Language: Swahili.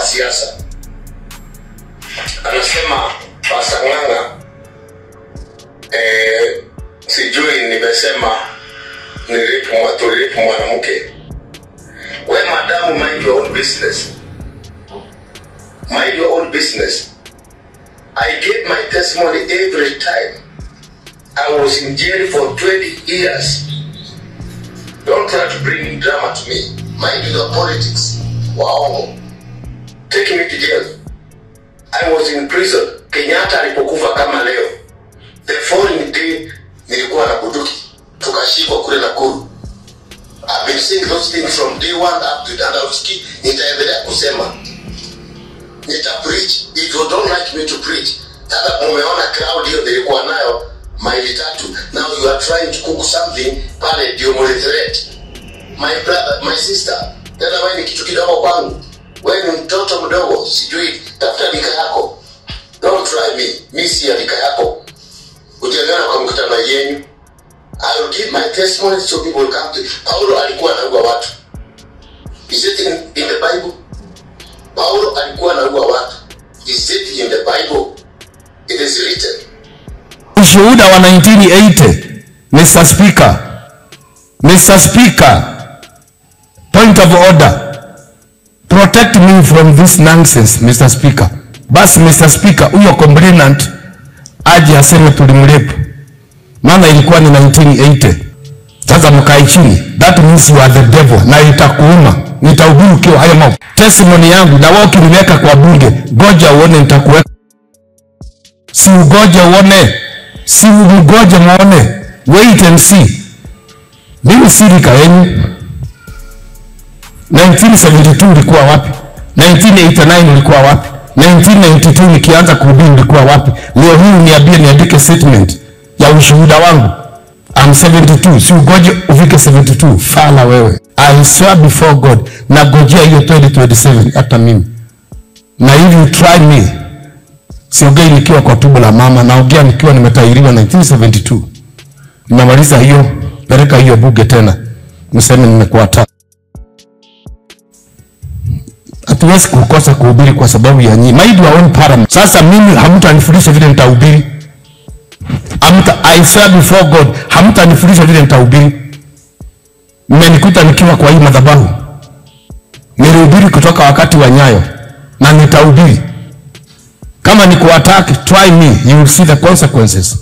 siasa. Anasema Pastor Ng'ang'a, sijui nimesema nilipo mwanamke. We madam, mind your own business. Mind your own business. I gave my testimony every time. I was in jail for 20 years. Don't try to bring drama to me. Mind your politics. Wow. Take me to jail. I was in prison. Kenyatta alipokufa kama leo. The following day, nilikuwa na bunduki. Tukashikwa kule Nakuru. I've been saying those things from day one up to Dandauski. Nitaendelea kusema. Nita preach. If you don't like me to preach, tada umeona crowd hiyo nilikuwa nayo maili 3. Now you are trying to cook something pale ndio threat. My brother, my sister, tada wewe ni kitu kidogo kwangu. Wewe ni mtoto mdogo, sijui tafuta dika yako. Don't try me. Mimi si dika yako. Utaelewa kwa mkutano yenu. I will give my testimony so people will come to. Paulo alikuwa anaua watu. Is it in the Bible? Paulo alikuwa anaua watu. Is it in the Bible? It is written. Ushuhuda wa 1980. Mr. Speaker. Mr. Speaker. Point of order. Protect me from this nonsense, Mr. Speaker. Basi Mr. Speaker, huyo complainant aje aseme tulimlepu. Maana ilikuwa ni 1980. Sasa mkae chini. That means you are the devil. Na itakuuma. Nitahubiri ukiwa haya mambo. Testimony yangu na wao ukiniweka kwa bunge, ngoja uone nitakuweka. Si ugoje uone. Si ugoje muone. Wait and see. Mimi sirika yenu. 1972 ulikuwa wapi? 1989 ulikuwa wapi? 1992 nikianza kuhubiri ulikuwa wapi? Leo hii niambie niandike statement ya ushuhuda wangu. I'm 72. Si ugoje ufike 72. Fala wewe. I swear before God, na gojea hiyo 2027 hata mimi. Na if you try me, siongei nikiwa kwa tumbo la mama, naongea nikiwa nimetahiriwa 1972. Nimemaliza hiyo, peleka hiyo bunge tena. Mseme nimekuwa ta. Hatuwezi kukosa kuhubiri kwa sababu ya nyinyi. Mind your own parliament. Sasa mimi hamtanifundisha vile nitahubiri. I swear before God, hamtanifundisha vile nitahubiri. Mmenikuta nikiwa kwa hii madhabahu. Nilihubiri kutoka wakati wa Nyayo na nitahubiri. Kama ni kuattack, try me, you will see the consequences.